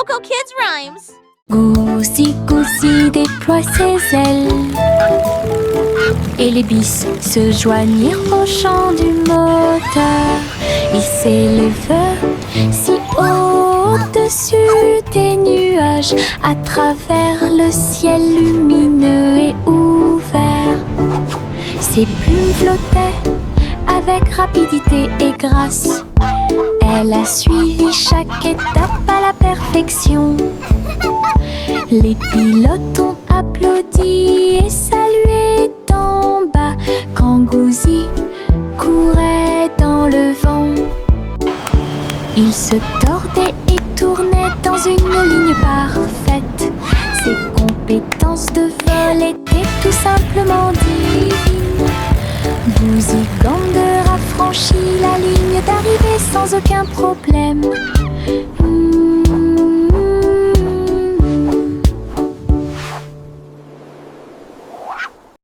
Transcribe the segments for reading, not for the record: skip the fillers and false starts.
Coco Kids Rhymes. Goosey, Goosey déploie ses ailes et les bis se joignirent au chant du moteur. Ils s'élèvent si haut au-dessus des nuages, à travers le ciel lumineux et ouvert. Ses plumes flottaient avec rapidité et grâce. Elle a suivi chaque étape à la perfection. Les pilotes ont applaudi et salué d'en bas quand Goosey courait dans le vent. Il se tordait et tournait dans une ligne parfaite. Ses compétences de vol étaient tout simplement divines. Goosey Gander a franchi la ligne d'arrivée sans aucun problème.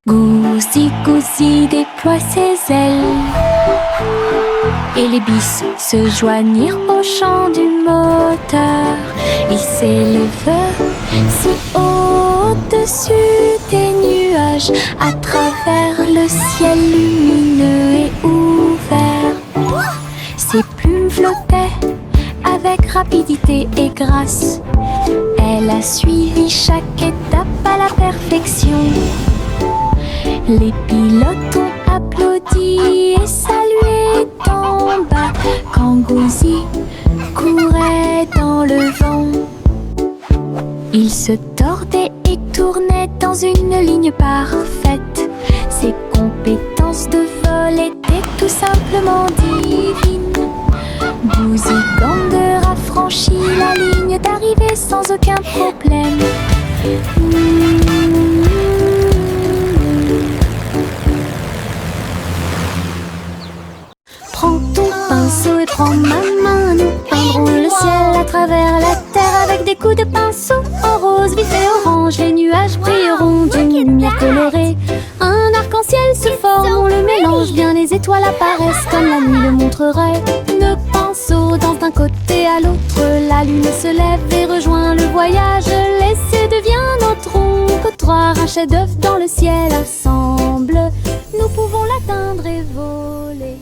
Goosey, Goosey déploie ses ailes et les bis se joignirent au chant du moteur. Ils s'élèvent si haut au-dessus des nuages, à travers le ciel lumineux et ouvert. Ses plumes flottaient avec rapidité et grâce. Elle a suivi chaque étape à la perfection. Les pilotes ont applaudi et salué d'en bas quand Goosey courait dans le vent. Il se tordait et tournait dans une ligne parfaite. Ses compétences de vol étaient tout simplement divines. Goosey Gander a franchi la ligne d'arrivée sans aucun problème. Prends ton pinceau et prends ma main. Nous peindrons le ciel à travers la terre avec des coups de pinceau en rose, vif et orange. Les nuages brilleront d'une lumière colorée. Un arc-en-ciel se forme, on le mélange bien. Les étoiles apparaissent comme la nuit le montrerait. Nos pinceaux dansent d'un côté à l'autre. La lune se lève et rejoint le voyage. L'essai devient notre ombre. Trois, un chef-d'œuvre dans le ciel ensemble. Nous pouvons l'atteindre et voler.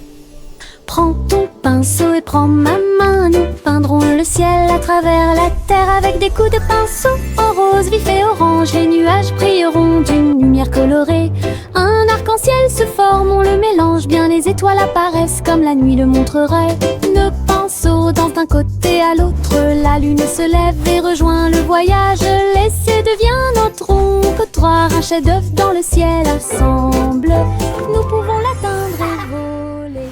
Prends ton pinceau et prends ma main. Nous peindrons le ciel à travers la terre avec des coups de pinceau en rose, vif et orange. Les nuages brilleront d'une lumière colorée. Un arc-en-ciel se forme, on le mélange bien. Les étoiles apparaissent comme la nuit le montrerait. Nos pinceaux dansent d'un côté à l'autre. La lune se lève et rejoint le voyage. L'essai devient notre ombre. Trois, un chef-d'œuvre dans le ciel ensemble. Nous pouvons l'atteindre et voler.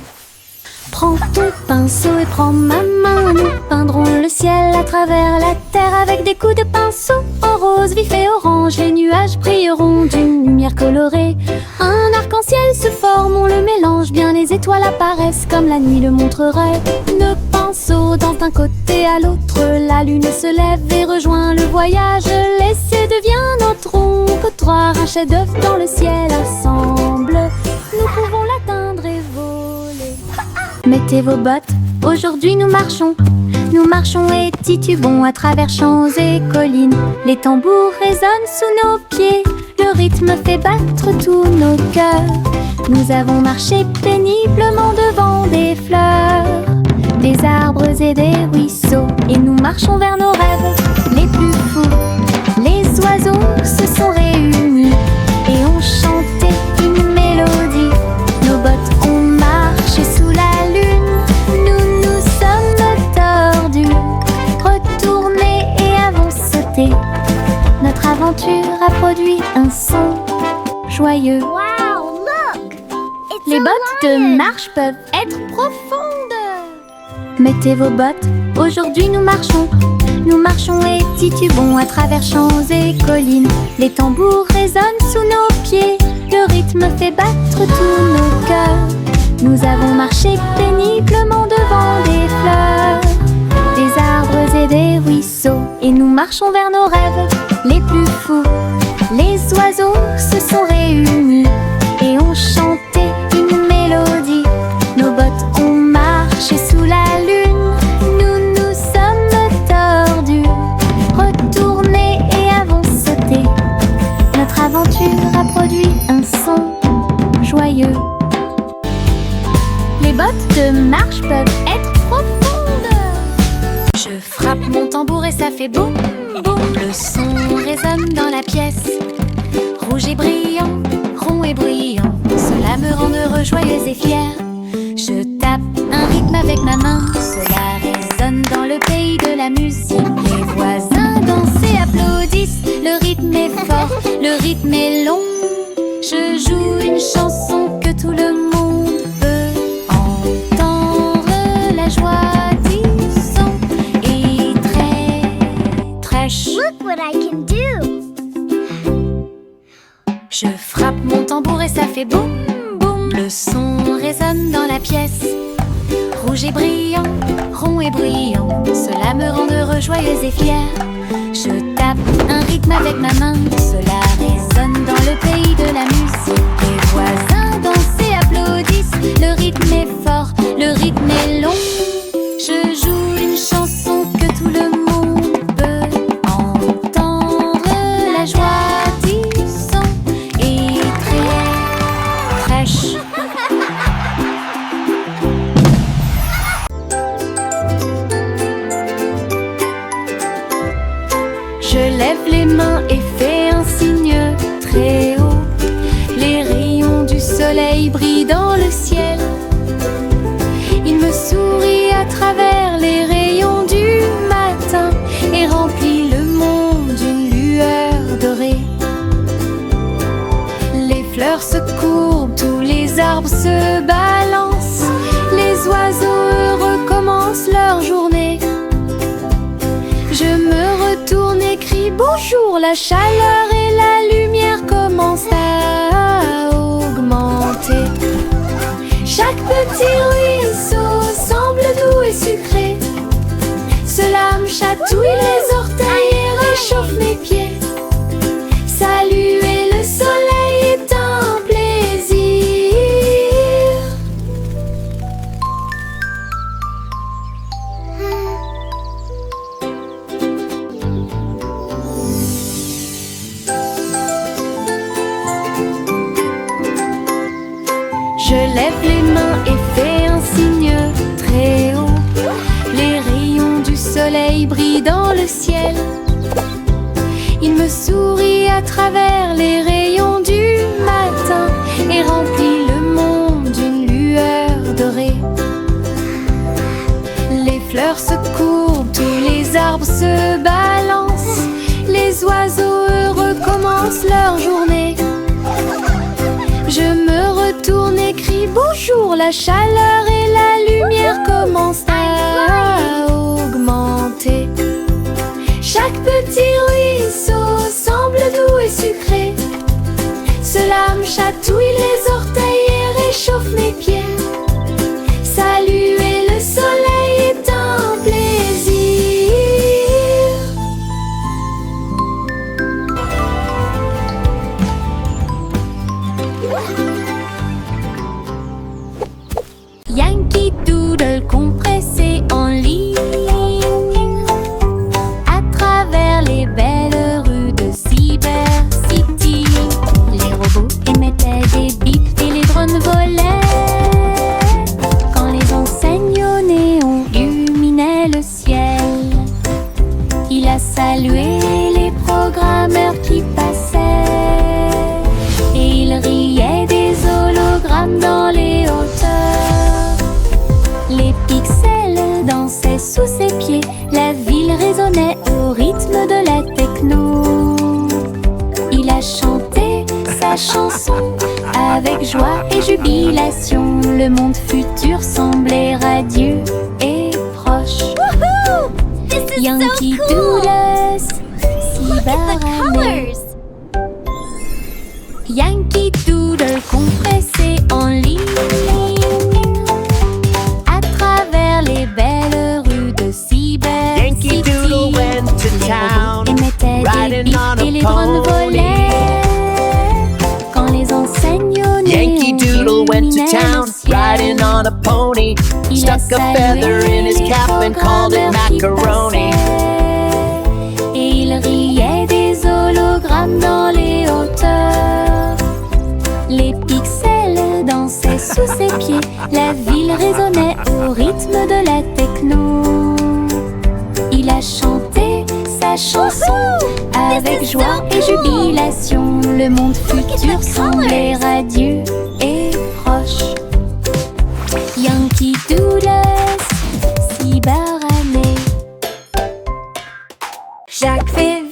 Prends ton pinceau et prends ma main. Nous peindrons le ciel à travers la terre avec des coups de pinceau en rose, vif et orange. Les nuages brilleront d'une lumière colorée. Un arc-en-ciel se forme, on le mélange bien. Les étoiles apparaissent comme la nuit le montrerait. Nos pinceaux dansent d'un côté à l'autre. La lune se lève et rejoint le voyage. L'essai devient notre ombre. Trois, un chef-d'œuvre dans le ciel ensemble. Nous pouvons l'atteindre et voler. Mettez vos bottes, aujourd'hui nous marchons et titubons à travers champs et collines. Les tambours résonnent sous nos pieds, le rythme fait battre tous nos cœurs. Nous avons marché péniblement devant des fleurs, des arbres et des ruisseaux, et nous marchons vers nos rêves les plus fous. Les oiseaux se sont réunis et ont chanté une mélodie. Nos bottes ont marché sous la lune. Nous nous sommes tordus, retournés et avons sauté. Notre aventure a produit un son joyeux. Wow, look! It's Les a bottes lion. de marche peuvent être profondes. Mettez vos bottes, aujourd'hui nous marchons et titubons à travers champs et collines. Les tambours résonnent sous nos pieds, le rythme fait battre tous nos cœurs. Nous avons marché péniblement devant des fleurs, des arbres et des ruisseaux, et nous marchons vers nos rêves les plus fous. Les oiseaux se sont réunis et ont chanté une mélodie. Nos bottes ont marché sous la lune. Nous nous sommes tordus, marches peuvent être profondes. Je frappe mon tambour et ça fait boum, boum. Le son résonne dans la pièce. Rouge et brillant, rond et bruyant, cela me rend heureux, joyeuse et fière. Je tape un rythme avec ma main, cela résonne dans le pays de la musique. Les voisins dansent et applaudissent, le rythme est fort, le rythme est long. Je joue une chanson que tout le monde peut entendre. La joie du son est très chou. Look what I can do. Je frappe mon tambour et ça fait boum, boum. Le son résonne dans la pièce. Rouge et brillant, rond et bruyant, cela me rend heureux, joyeuse et fière. Je tape un rythme avec ma main, cela résonne dans le pays de la musique. Les voisins dansent et applaudissent, le rythme est fort, le rythme est long. Je joue une chanson que tout le monde peut entendre. La joie du son est très chou. Je lève les mains et fais un signe très haut. Les rayons du soleil brillent dans le ciel. Il me sourit à travers les rayons du matin et remplit le monde d'une lueur dorée. Les fleurs se courbent, tous les arbres se balancent. Les oiseaux heureux commencent leur journée. Je me retourne et crie bonjour, la chaleur et la lumière commencent à augmenter. Chaque petit ruisseau semble doux et sucré. Cela me chatouille les orteils et réchauffe mes pieds. Saluer le soleil est un plaisir. Je lève les mains et fais un signe très haut. Les rayons du soleil brillent dans le ciel. Il me sourit à travers les rayons du matin et remplit le monde d'une lueur dorée. Les fleurs se courbent, tous les arbres se balancent. Les oiseaux heureux commencent leur journée. Je me retourne et crie bonjour, la chaleur et la lumière commencent à augmenter. Chaque petit ruisseau semble doux et sucré. Cela me chatouille les orteils et réchauffe mes pieds. Saluer le soleil est un plaisir. Yankee Doodle compressé en ligne à travers les belles rues de Cyber City. Les robots émettaient des bips et les drones volaient quand les enseignes au néon illuminaient le ciel. Il a salué les programmeurs qui passaient et il riait des hologrammes dans les hauteurs. Les pixels dansaient sous ses pieds, la ville résonnait au rythme de la techno. Il a chanté sa chanson avec joie et jubilation. Le monde futur semblait radieux et proche. Woohoo! This is Yankee so cool. Doodles, Look at the colors. Yankee Doodle compressé en ligne à travers les belles rues de Cyber Yankee City. Doodle went to Les town, robots émettaient des riding bips on a et les drones pony. volaient quand les enseignes au néon Yankee Doodle went to illuminaient town, le ciel. riding on a pony. Il a Stuck a salué feather in his les cap and called it programmeurs qui macaroni. passaient. Et il riait des hologrammes dans les hauteurs. Les pixels dansaient sous ses pieds, la ville résonnait au rythme de la techno. Il a chanté sa chanson avec joie et jubilation. Le monde futur semblait radieux et proche. Yankee Doodle, cyberannée. Jack fait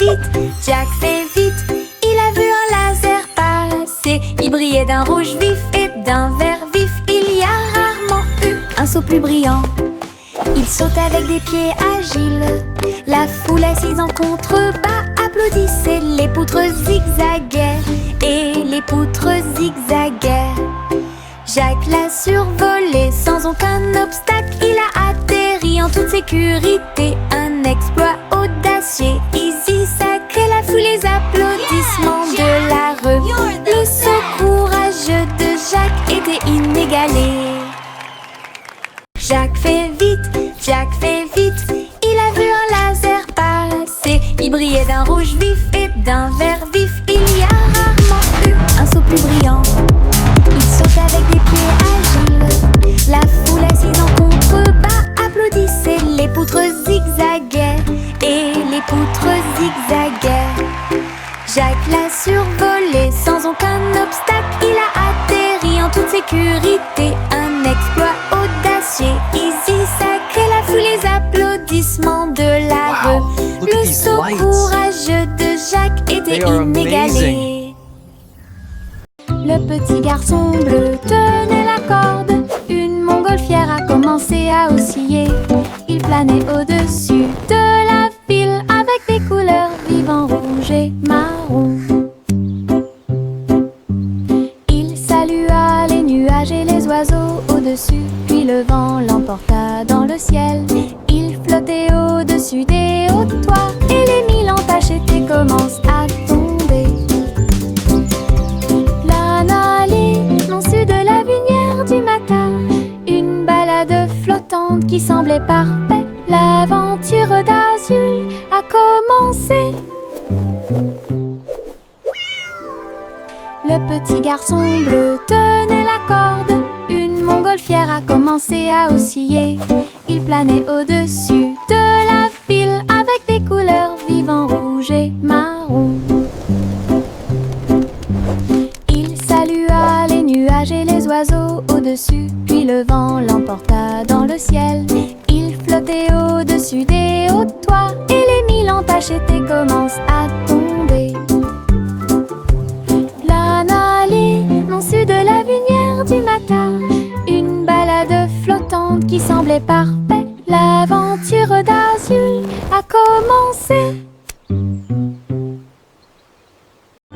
vite, il a vu un laser passer. Il brillait d'un rouge vif et d'un vert vif. Il y a rarement eu un saut plus brillant. Il saute avec des pieds agiles. La foule assise en contrebas applaudissait. Les poutres zigzaguaient et les poutres zigzaguaient. Jack l'a survolé sans aucun obstacle. Il a atterri en toute sécurité. Un exploit audacieux, easy, sacré. La foule, les applaudissements de la rue. Le saut courageux de Jack était inégalé. Jack fait vite, il a vu un laser passer. Il brillait d'un rouge vif et d'un vert vif. Il y a rarement eu un saut plus brillant. Il saute avec des pieds agiles. La foule assise en contrebas applaudissait. Les poutres zigzaguaient et les poutres zigzaguaient. Jack l'a survolé sans aucun obstacle. Il a atterri en toute sécurité. Un exploit audacieux, easy, sacré. La foule, les applaudissements de la rue. Le saut courageux de Jack était inégalé. Le petit garçon bleu tenait la corde. Une montgolfière a commencé à osciller. Il planait au-dessus de la ville avec des couleurs vives en rouge et marron. Il salua les nuages et les oiseaux au-dessus, puis le vent l'emporta dans le ciel. Il flottait au-dessus des hauts toits et les mille entaches étaient commencent à tomber. De la lumière du matin, une balade flottante qui semblait parfaite. L'aventure d'Azul a commencé. Le petit garçon bleu tenait la corde. Une montgolfière a commencé à osciller. Il planait au-dessus de la ville avec des couleurs vives en rouge et marron. Et les oiseaux au-dessus, puis le vent l'emporta dans le ciel. Il flottait au-dessus des hauts toits et les mille entaches étaient commencent à tomber. L'année non su de la lumière du matin, une balade flottante qui semblait parfaite. L'aventure d'Azul a commencé.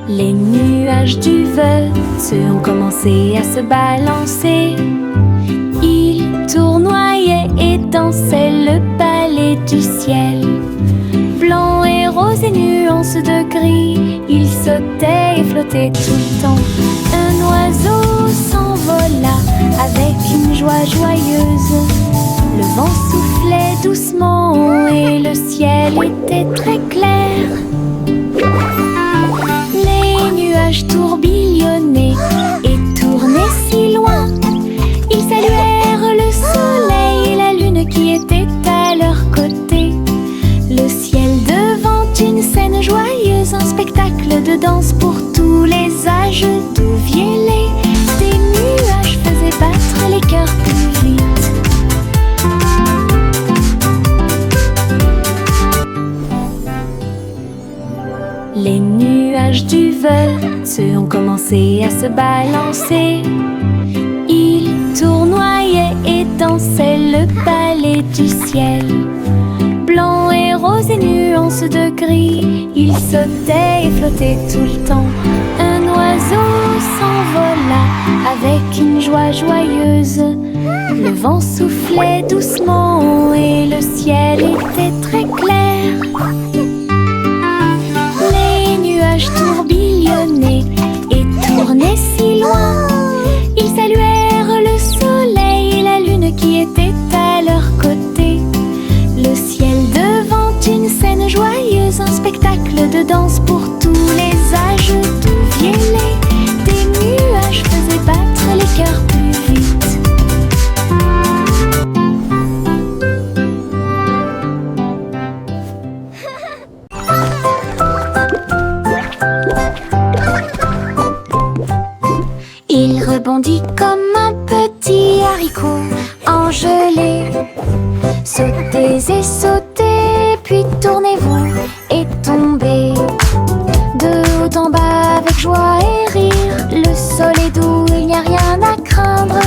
Les nuages du Veuf ont commencé à se balancer. Ils tournoyaient et dansaient le palais du ciel. Blanc et rose et nuances de gris, ils sautaient et flottaient tout le temps. Un oiseau s'envola avec une joie joyeuse. Le vent soufflait doucement et le ciel était très clair. Les nuages tourbillonnaient et tournaient si loin. Ils saluèrent le soleil et la lune qui était à leur côté. Le ciel devant une scène joyeuse, un spectacle de danse pour tous les âges. D'où viennent des nuages faisaient battre les cœurs plus vite. Les nuages du Veuf ont commencé à se balancer. Ils tournoyaient et dansaient le palais du ciel. Blanc et rose et nuances de gris, ils sautaient et flottaient tout le temps. Un oiseau s'envola avec une joie joyeuse. Le vent soufflait doucement et le ciel était très clair. Tourbillonnaient et tournaient si loin. Ils saluèrent le soleil et la lune qui était à leur côté. Le ciel devant une scène joyeuse, un spectacle de danse pour tous les âges. D'où viennent des nuages faisaient battre les cœurs plus vite. haricots en gelée. Sautez et sautez, puis tournez-vous et tombez. De haut en bas avec joie et rire, le sol est doux, il n'y a rien à craindre.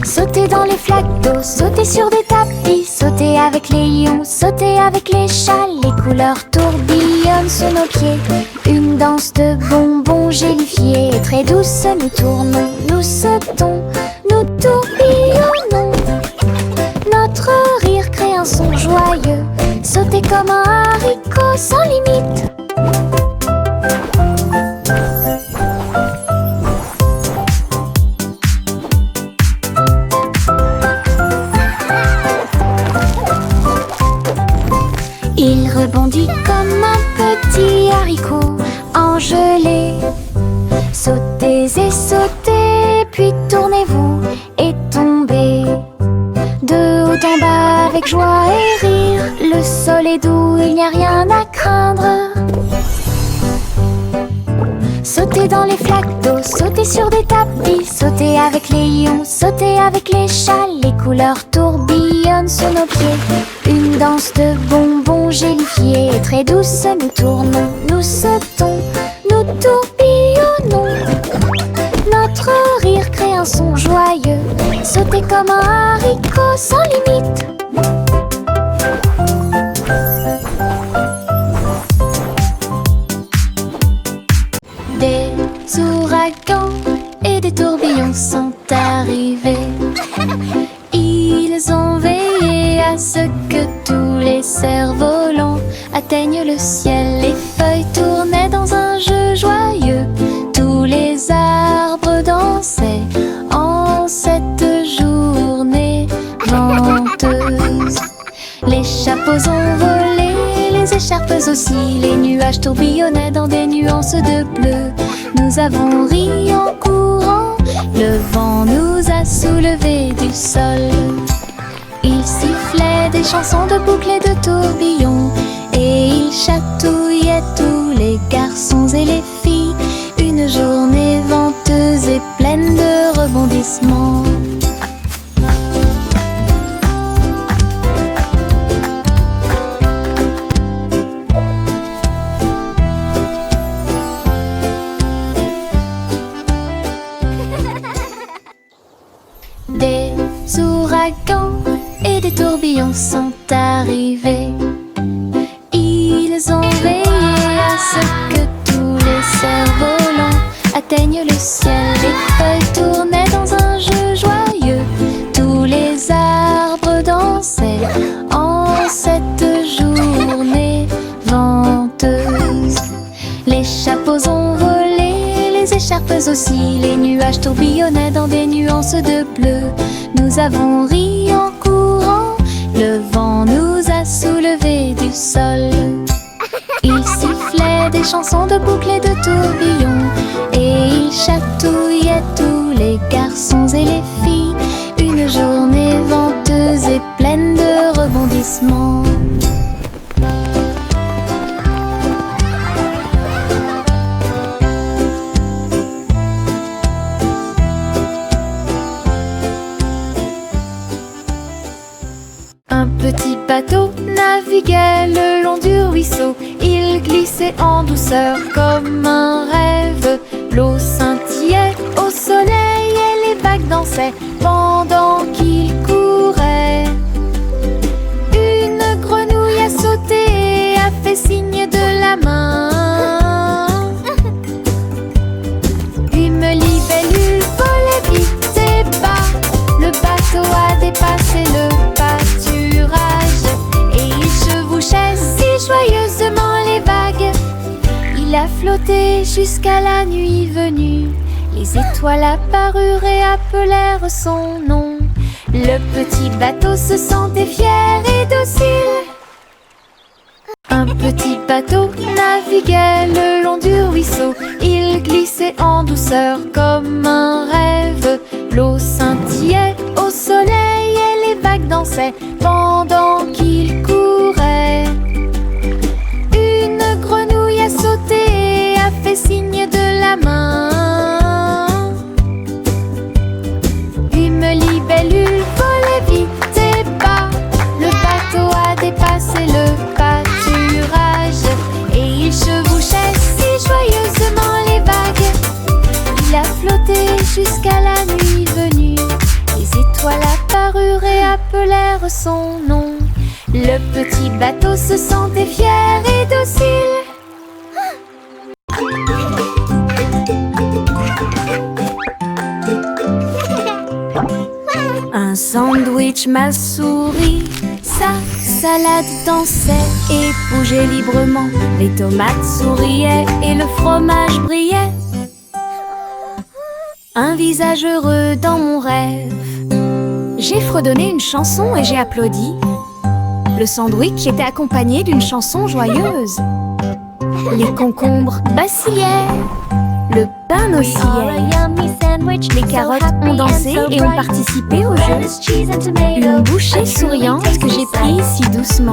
Sautez dans les flaques d'eau, sautez sur des tapis, sautez avec les lions, sautez avec les chats. Les couleurs tourbillonnent sous nos pieds, une danse de bonbons gélifiés. Et très douce, nous tournons, nous sautons, nous tourbillonnons. Notre rire crée un son joyeux, sautez comme un haricot sans limite. Il rebondit comme un petit haricot en gelée. Sautez et sautez, puis tournez-vous et tombez. De haut en bas avec joie et rire, le sol est doux, il n'y a rien à craindre. Sautez dans les flaques d'eau, sautez sur des tapis, sautez avec les lions, sautez avec les chats. Les couleurs tourbillonnent sous nos pieds, une danse de bonbons gélifiés. Et très douce, nous tournons, nous sautons, nous tourbillonnons. Notre rire crée un son joyeux, sautez comme un haricot sans limite. Des ouragans et des tourbillons sont arrivés. Ils ont veillé à ce que tous les cerfs-volants atteignent le ciel. Les feuilles tournaient dans un jeu joyeux, tous les arbres dansaient en cette journée venteuse. Les chapeaux ont volé, les écharpes aussi, les nuages tourbillonnaient dans des nuances de bleu. Nous avons ri en courant, le vent nous a soulevés du sol. Il sifflait des chansons de boucles et de tourbillons, et il chatouillait tous les garçons et les filles. Une journée venteuse et pleine de rebondissements. Des ouragans et des tourbillons sont arrivés. Ils ont veillé à ce que tous les cerfs-volants atteignent le ciel. Les feuilles tournaient dans un jeu joyeux, tous les arbres dansaient en cette journée venteuse. Les chapeaux ont volé, les écharpes aussi, les nuages tourbillonnaient dans des nuances de bleu. Nous avons ri en courant, le vent nous a soulevés du sol. Il sifflait des chansons de boucles et de tourbillons, et il chatouillait tous les garçons et les filles. Une journée venteuse et pleine de rebondissements. Un petit bateau naviguait le long du ruisseau. Il glissait en douceur comme un rêve. L'eau scintillait au soleil et les vagues dansaient pendant qu'il courait. Une grenouille a sauté et a fait signe de la main. Une libellule volait vite et bas. Le bateau a dépassé le pâturage et il chevauchait si joyeusement les vagues. Il a flotté jusqu'à la nuit venue. Les étoiles apparurent et appelèrent son nom. Le petit bateau se sentait fier et docile. Un petit bateau naviguait le long du ruisseau. Il glissait en douceur comme un rêve. L'eau scintillait au soleil et les vagues dansaient pendant qu'il courait. Une grenouille a sauté et a fait signe de la main. apparurent et appelèrent son nom. Le petit bateau se sentait fier et docile. Un sandwich m'a souri, sa salade dansait et bougeait librement. Les tomates souriaient et le fromage brillait. Un visage heureux dans mon rêve. J'ai fredonné une chanson et j'ai applaudi. Le sandwich était accompagné d'une chanson joyeuse. Les concombres vacillaient, le pain oscillait. Les carottes ont dansé et ont participé au jeu. Une bouchée souriante que j'ai prise si doucement.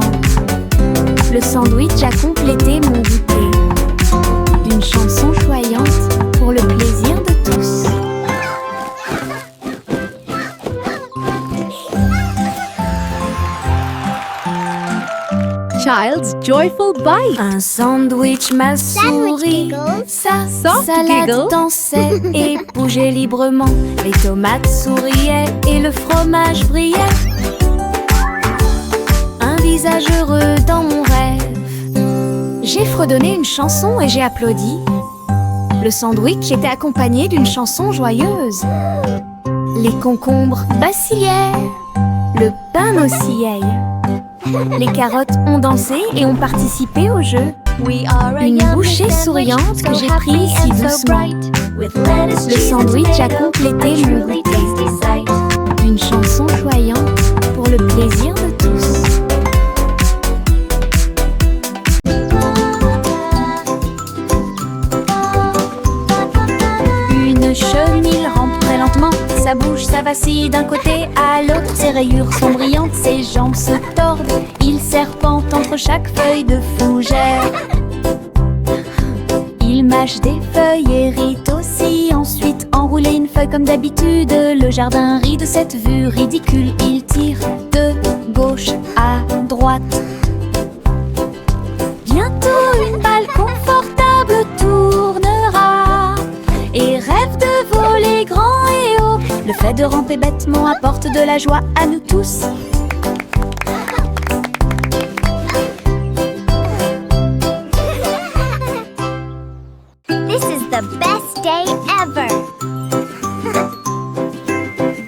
Le sandwich a complété mon goûter. Une chanson choyante pour le plaisir de tous. Child's Joyful Bite. Un sandwich m'a souri, giggles. sa Soft salade giggle. dansait et bougeait librement. Les tomates souriaient et le fromage brillait. Un visage heureux dans mon rêve. J'ai fredonné une chanson et j'ai applaudi. Le sandwich était accompagné d'une chanson joyeuse. Les concombres vacillaient, le pain oscillait. Les carottes ont dansé et ont participé au jeu. Une bouchée souriante que j'ai prise si doucement. Le sandwich a complété mon goûter. Une chanson choyante pour le plaisir de tous. Une chenille rampe très lentement. Sa bouche, ça vacille d'un côté à l'autre. Ses rayures sont brillantes, ses jambes se tordent. Il serpente entre chaque feuille de fougère. Il mâche des feuilles et rit aussi. Ensuite, enrouler une feuille comme d'habitude. Le jardin rit de cette vue ridicule. Il tire de gauche à droite. Bientôt, une balle confortable tournera et rêve de voler grand et haut. Le fait de ramper bêtement apporte de la joie à nous tous. This is the best day ever.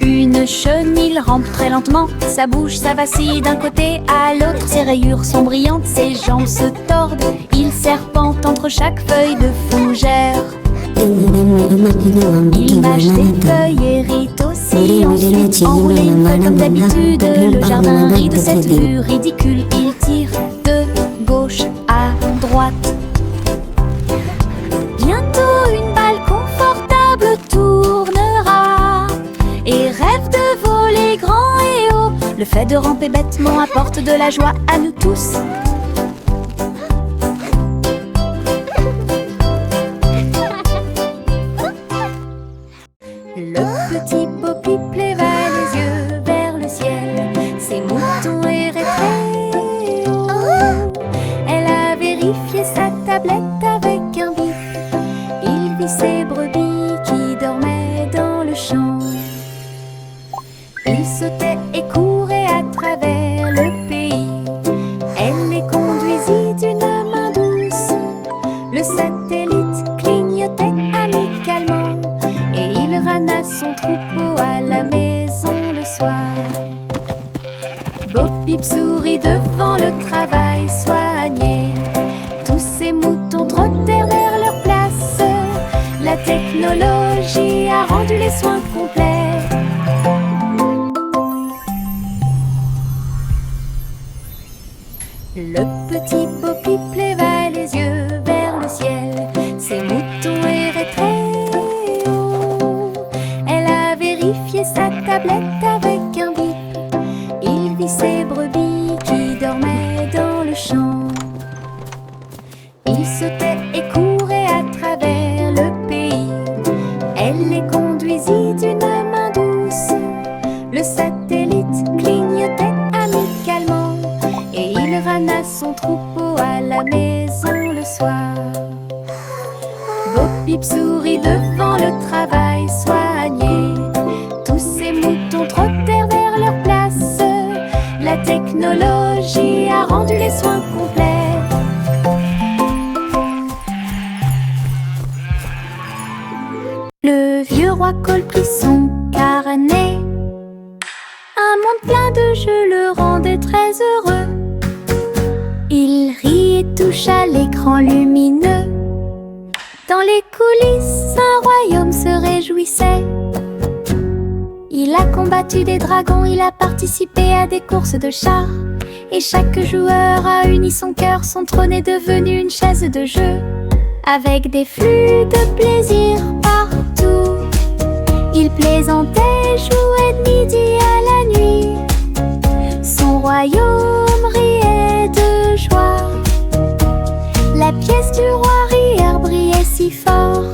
Une chenille rampe très lentement. Sa bouche, ça vacille d'un côté à l'autre. Ses rayures sont brillantes, ses jambes se tordent. Il serpente entre chaque feuille de fougère. Il mâche des feuilles et rit aussi. Ensuite, enrouler une feuille comme d'habitude. Le jardin rit de cette vue ridicule. Il tire de gauche à droite. Bientôt, une balle confortable tournera et rêve de voler grand et haut. Le fait de ramper bêtement apporte de la joie à nous tous. Le petit Poppy leva les yeux vers le ciel. Ses moutons erraient très haut. Elle a vérifié sa tablette avec un bip. Il vit ses brebis qui dormaient dans le champ. Il sautait et courait à travers le pays. Elle les conduisit d'une main douce. Le satellite clignotait amicalement et il ramena son troupeau à la maison le soir. Bo Peep sourit devant le travail soigné. Tous ces moutons trottèrent vers leur place. La technologie a rendu les soins complets. Le petit Bo Peep leva les yeux vers le ciel. Ses moutons erraient très haut. Elle a vérifié sa tablette avec un bip. Il vit ses brebis qui dormaient dans le champ. Il sautait et courait à travers le pays. Elle les conduisit d'une main douce. Le satellite clignotait amicalement et il ramena son troupeau à la maison le soir. Bo Peep sourit devant le travail soigné. Tous ces moutons trottèrent vers leur technologie a rendu les soins complets. Le vieux roi Cole prit son carnet. Un monde plein de jeux le rendait très heureux. Il rit et toucha l'écran lumineux. Dans les coulisses, un royaume se réjouissait. Il a combattu des dragons, il a participé à des courses de chars. Et chaque joueur a uni son cœur, son trône est devenu une chaise de jeu. Avec des flux de plaisir partout, il plaisantait, jouait de midi à la nuit. Son royaume riait de joie. La pièce du roi Rire brillait si fort.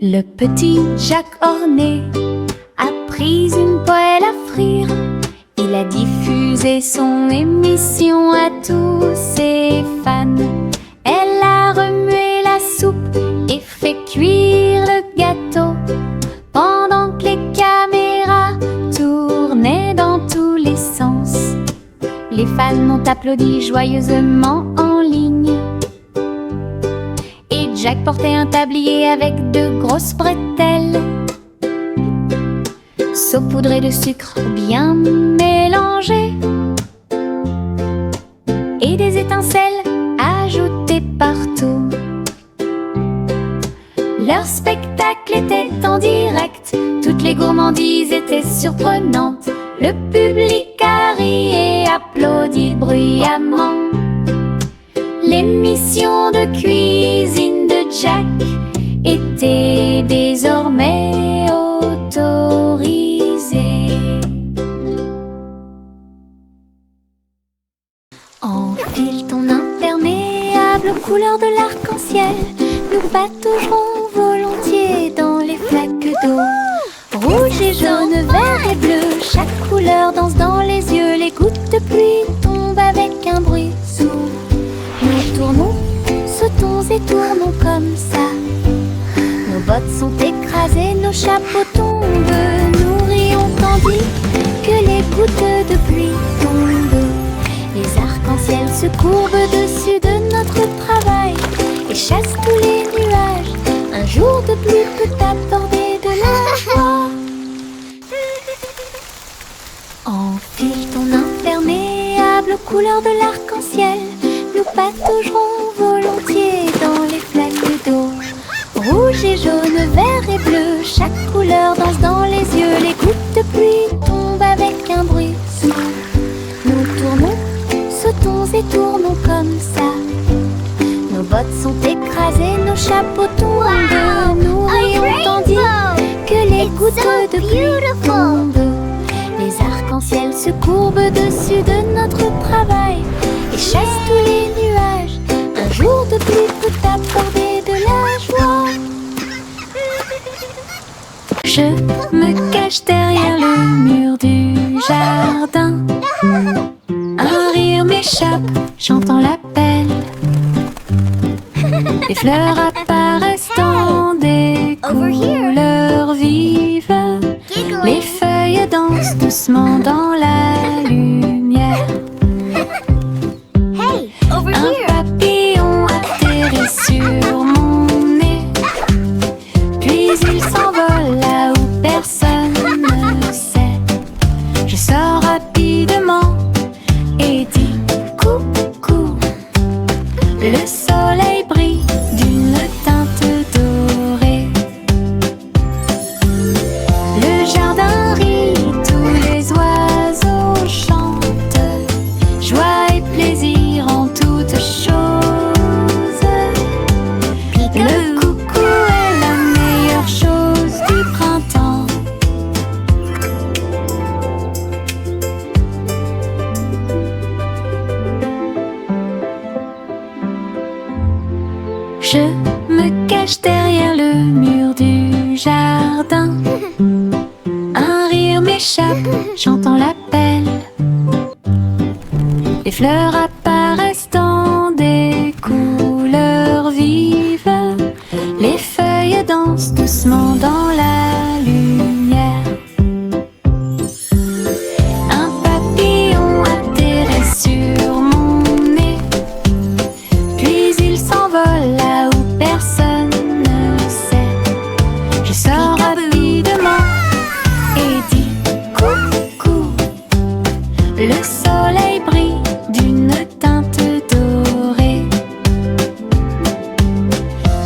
Le petit Jacques Orné a pris une poêle à frire. Il a diffusé son émission à tous ses fans. Elle a remué la soupe et fait cuire le gâteau, pendant que les caméras tournaient dans tous les sens. Les fans ont applaudi joyeusement en ligne. Et Jack portait un tablier avec de grosses bretelles, saupoudrées de sucre bien mélangé, et des étincelles ajoutées partout. Leur spectacle était en direct, toutes les gourmandises étaient surprenantes. Le public a ri et applaudi bruyamment. L'émission de cuisine de Jack était désormais autorisée. Enfile ton imperméable aux couleurs de l'arc-en-ciel. Nous pataugerons volontiers dans les flaques d'eau. Rouge et jaune, vert et bleu, chaque couleur danse dans les yeux. Les gouttes de pluie tombent avec un bruit sourd. Nous tournons, sautons et tournons comme ça. Nos bottes sont écrasées, nos chapeaux tombent. Nous rions tandis que les gouttes de pluie tombent. Les arcs-en-ciel se courbent dessus de notre travail et chassent tous les nuages. Un jour de pluie peut apporter de la joie. Enfile ton imperméable aux couleurs de l'arc-en-ciel. Nous pataugerons volontiers dans les flaques d'eau. Rouge et jaune, vert et bleu, chaque couleur danse dans les yeux. Les gouttes de pluie tombent avec un bruit sourd. Nous tournons, sautons et tournons comme ça. Nos bottes sont écrasées, nos chapeaux tombent. Nous rions tandis que les gouttes de pluie tombent. Les arcs-en-ciel se courbent dessus de notre travail et chassent tous les nuages. Un jour de pluie peut apporter de la joie. Je me cache derrière le mur du jardin. Un rire m'échappe, j'entends l'appel. Les fleurs apparaissent dans des couleurs vives. Les feuilles dansent doucement dans la lumière. Hey, over Un here. papillon atterrit sur mon nez, puis il s'envole là où personne ne sait. Je sors rapidement et dis coucou. Le soleil brille d'une teinte dorée. Le jardin rit, tous les oiseaux chantent. Joie et plaisir en toutes choses. Le coucou est la meilleure chose du printemps. Je me cache derrière le mur du jardin. Un rire m'échappe, j'entends l'appel. Les fleurs apparaissent dans des couleurs vives. Les feuilles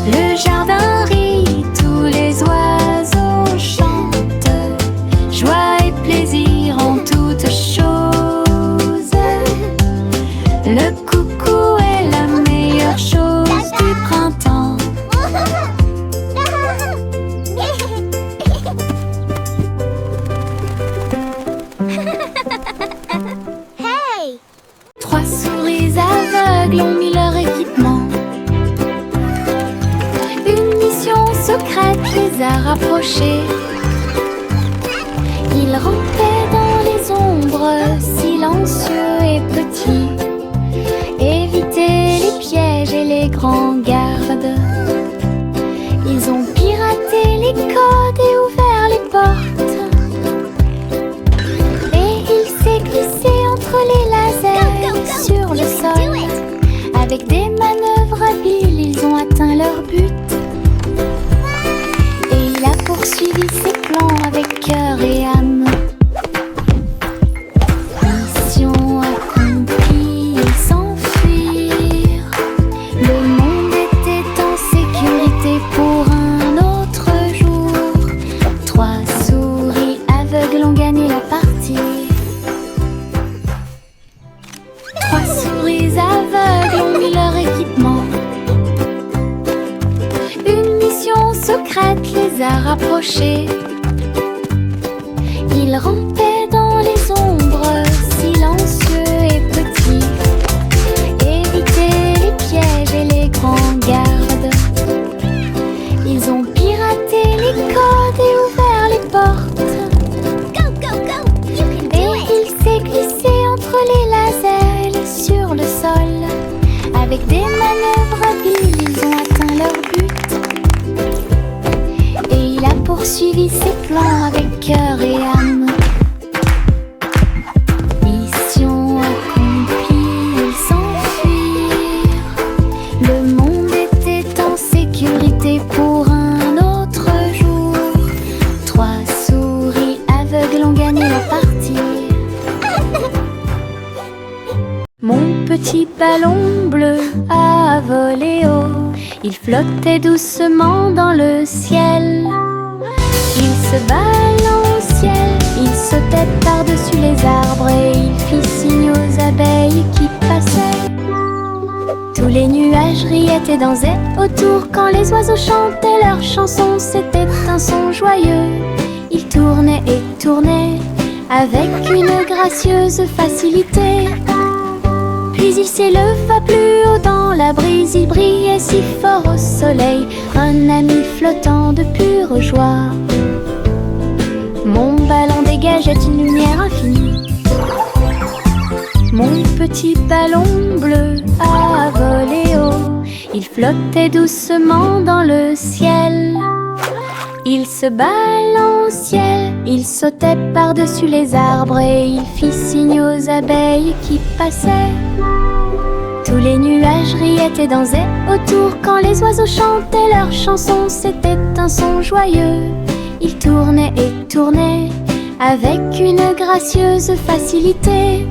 Le jardin rit, tous les oiseaux chantent, joie et plaisir en toutes choses. Le coucou est la meilleure chose du printemps. Hey! Trois souris aveugles ont mis leur équipement. Une mission secrète les a rapprochés. Ils rampaient dans les ombres, silencieux et petits. Évitaient les pièges et les grands gardes. Ils ont piraté les codes et ouvert les portes. Et il s'est glissé entre les lasers sur le sol. Avec des manœuvres habiles, ils ont atteint leur but. Et il a poursuivi ses plans avec cœur et âme. Mission accomplie, ils s'enfuirent. Le monde était en sécurité pour un autre jour. Trois souris aveugles ont gagné la partie. Trois souris aveugles ont mis leur équipement. Une mission secrète les a rapprochés. Ils rampaient dans les ombres, silencieux et petits. Évitaient les pièges et les grands gardes. Ils ont piraté les codes et ouvert les portes. Go, go, go! You can do Et it! il s'est glissé entre les lasers sur le sol. Avec des manœuvres habiles, ils ont atteint leur but. Et il a poursuivi ses plans avec cœur et âme. Mission accomplie, ils s'enfuirent. Le monde était en sécurité pour un autre jour. Trois souris aveugles ont gagné la partie. Mon petit ballon bleu a volé haut. Il flottait doucement dans le ciel. Il se balançait, il sautait par-dessus les arbres et il fit signe aux abeilles qui passaient. Tous les nuages riaient et dansaient autour quand les oiseaux chantaient leurs chansons. C'était un son joyeux. Il tournait et tournait avec une gracieuse facilité. Puis il s'éleva plus haut dans la brise, il brillait si fort au soleil, un ami flottant de pure joie. Mon ballon dégageait une lumière infinie. Mon petit ballon bleu a volé haut. Il flottait doucement dans le ciel. Il se balançait, il sautait par-dessus les arbres et il fit signe aux abeilles qui passaient. Tous les nuages riaient et dansaient autour quand les oiseaux chantaient leurs chansons. C'était un son joyeux. Il tournait et tournait avec une gracieuse facilité.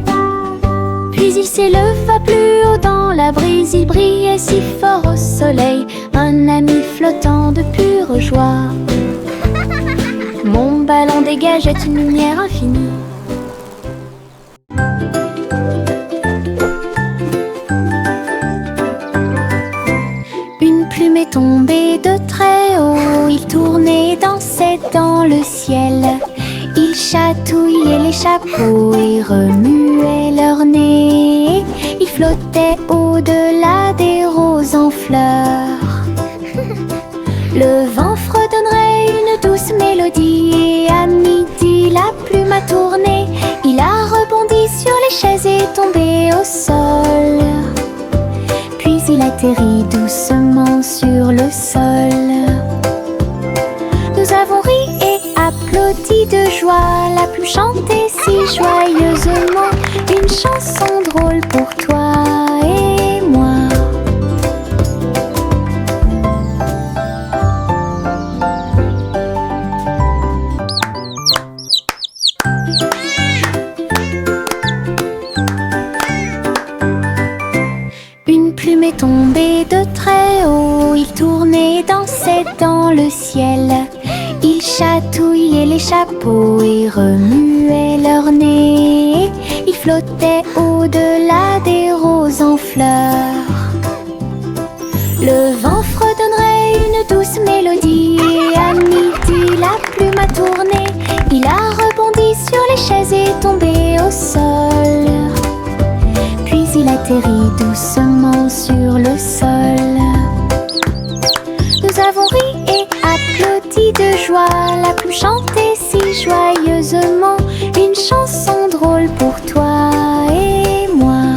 Puis il s'éleva plus haut dans la brise, il brillait si fort au soleil, un ami flottant de pure joie. Mon ballon dégageait une lumière infinie. Une plume est tombée de très haut, il tournait et dansait dans le ciel. Il chatouillait les chapeaux et remuait leur nez. Il flottait au-delà des roses en fleurs. Le vent fredonnerait une douce mélodie et à midi la plume a tourné. Il a rebondi sur les chaises et est tombé au sol. Puis il atterrit doucement sur le sol. Nous avons ri et applaudi de joie. La plume chantait si joyeusement une chanson drôle pour toi et moi. Une plume est tombée de très haut. Il tournait dansaient dans le ciel. Ils chatouillaient les chapeaux et remuaient leur nez. Ils flottaient au-delà des roses en fleurs. Le vent fredonnerait une douce mélodie et à midi la plume a tourné. Il a rebondi sur les chaises et tombé au sol. Puis il atterrit doucement sur le sol. Nous avons ri et applaudi de joie. La plume chantait si joyeusement une chanson drôle pour toi et moi.